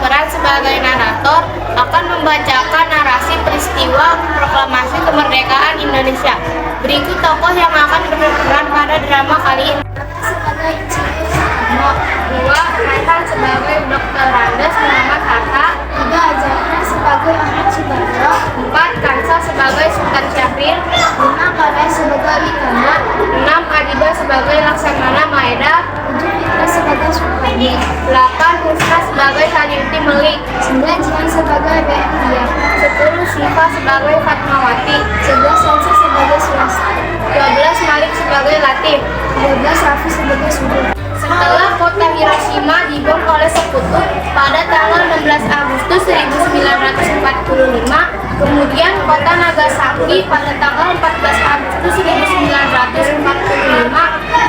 berperan sebagai narator akan membacakan narasi peristiwa proklamasi kemerdekaan Indonesia. Berikut tokoh yang akan berperan pada drama kali ini. Sebagai Insinyur Soekarno. 2. Raihan sebagai Dr. Andes Muhammad Hatta. 3. Zainal sebagai Ahmad Subarjo. 4. Kansa sebagai Sultan Syahrir. 5. Kalai sebagai Wikana. 6. Adiba sebagai Laksamana Maeda. 7. Fitra sebagai Supardi. 8. Husna sebagai Saliuti Melik. 9. Jihan sebagai BM Dia. 10. Syifa sebagai Fatmawati. 11. Elsa sebagai Sulasa. 12. Malik sebagai Latif. 12. Raffi sebagai Sudir. Setelah kota Hiroshima dibom oleh sekutu pada tanggal 16 Agustus 1945, kemudian kota Nagasaki pada tanggal 14 Agustus 1945,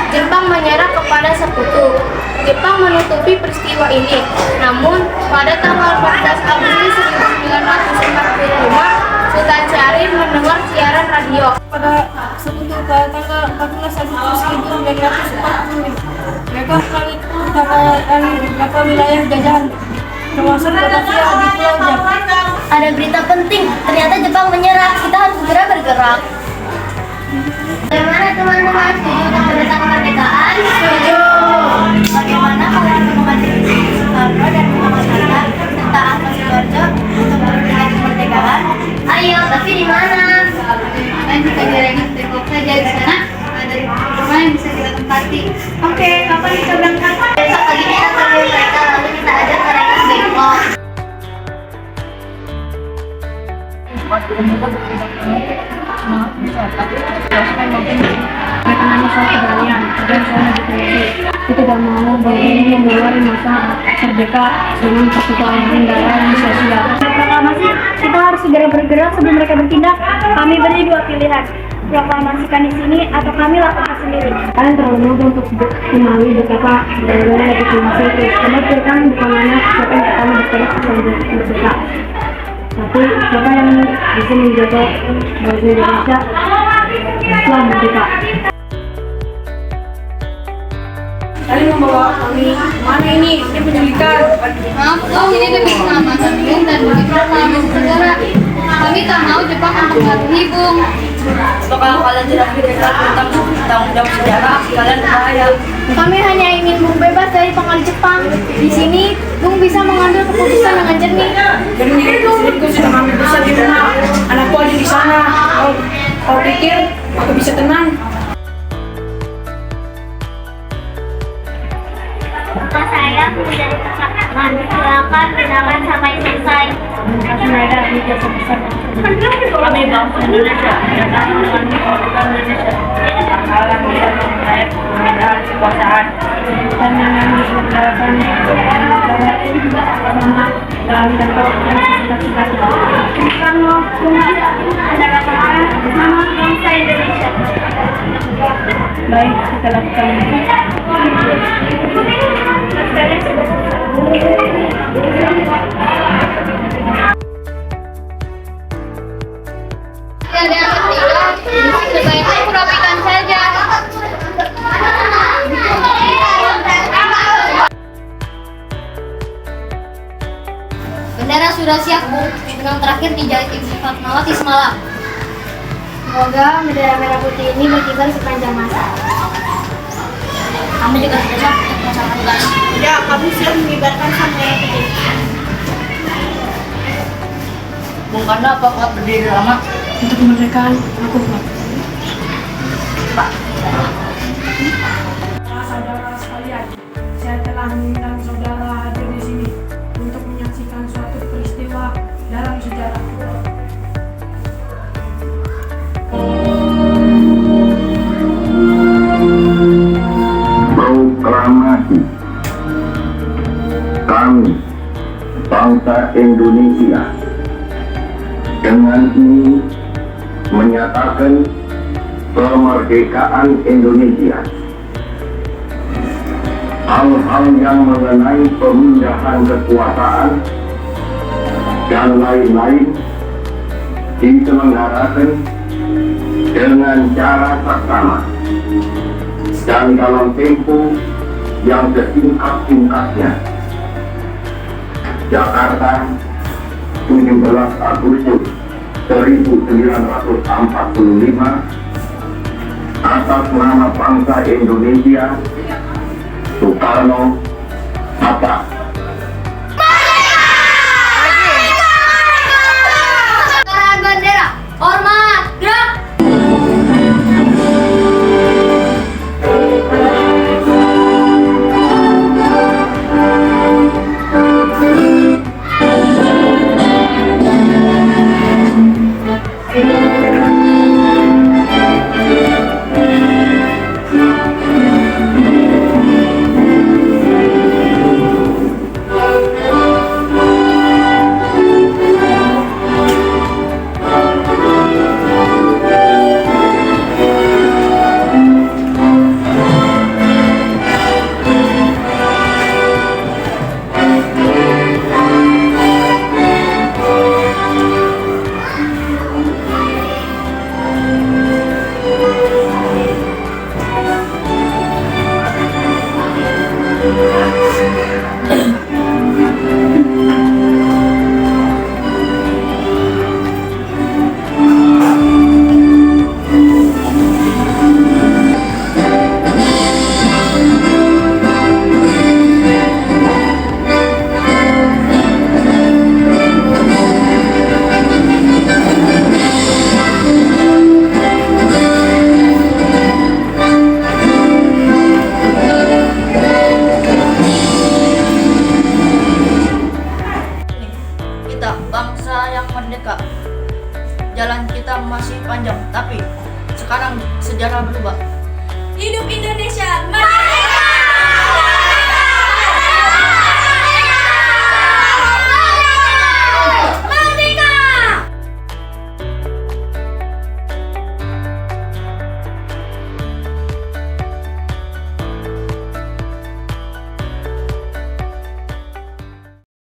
Jepang menyerah kepada sekutu. Jepang menutupi peristiwa ini. Namun, pada tanggal 14 Agustus 1945, Sultan Syahrir mendengar siaran radio. Pada sekutu pada tanggal 14 Agustus 1945, mereka kali beberapa wilayah jajahan, termasuk Batavia di Pulau Jawa. Ada berita penting, ternyata Jepang menyerah. Kita harus segera bergerak. Bagaimana teman-teman, setuju untuk berita kemerdekaan? Setuju. Bagaimana kalian mengamati Soekarno dan Muhammad Hatta serta Ahmad Subarjo untuk memberikan kemerdekaan? Ayo, tapi di mana? Kan kita jalan tembok saja di sana. Ada rumah yang bisa kita tempati. Oke, kapan kita berangkat? Besok pagi kita temui mereka, lalu kita ajak mereka bengkok. Mereka nanya soal keberanian dan soal diplomasi. Kita tidak mau bahwa ini membawa masa merdeka dengan pertukaran negara yang sia-sia. Proklamasi, kita harus segera bergerak sebelum mereka bertindak. Kami beri dua pilihan, proklamasikan di sini atau kami lakukan sendiri. Kalian terlalu mudah untuk mengenali betapa berbeda diplomasi itu. Karena kita bukan hanya siapa yang pertama bergerak sebagai merdeka, tapi siapa yang bisa menjaga bangsa Indonesia setelah merdeka. Kalian membawa kami kemana ini? Ini penculikan. Maaf, ini demi keselamatan Bung dan demi proklamasi negara. Kami tak mau Jepang mempengaruhi Bung. Kalau kalian tidak bergerak tentang tanggung jawab sejarah, kalian berbahaya. Kami hanya ingin Bung bebas dari pengaruh Jepang. Di sini, Bung bisa mengambil keputusan dengan jernih. Jadi istriku sudah ngambil besar di rumah. Anakku ada di sana. Kau pikir aku bisa tenang? Bapak saya menjadi teman. Silakan gunakan sampai selesai. Mereka ini jasa besar. Kami bangsa Indonesia dan kami mengamalkan Indonesia. Alam bisa memperoleh pemindahan kekuasaan dan mengambil kebijakan dalam bentuk cita-cita. Soekarno adalah pemeran nama bangsa Indonesia. Baik, kita lakukan. Tiada yang ketiga, sebaiknya kurapikan saja. Bendera sudah siap, Bu. Benang terakhir dijahit Ibu Fatmawati semalam. Semoga bendera merah putih ini berkibar sepanjang masa. Kamu juga sudah siap untuk melaksanakan tugas. Ya, kami siap mengibarkan sang merah putih. Bung Karno apa kuat berdiri lama untuk kemerdekaan? Aku kuat. Pak. Saudara sekalian, saya telah mengundang saudara hadir di sini untuk menyaksikan suatu peristiwa dalam sejarah. Proklamasi kami bangsa Indonesia dengan ini menyatakan kemerdekaan Indonesia. Hal-hal yang mengenai pemindahan kekuasaan dan lain-lain diselenggarakan dengan cara seksama dan dalam tempo yang sesingkat-singkatnya. Jakarta, 17 Agustus 1945, atas nama bangsa Indonesia, Soekarno, Hatta. Pengibaran bendera, hormat, gerak. Kita bangsa yang merdeka. Jalan kita masih panjang, tapi sekarang sejarah berubah. Hidup Indonesia.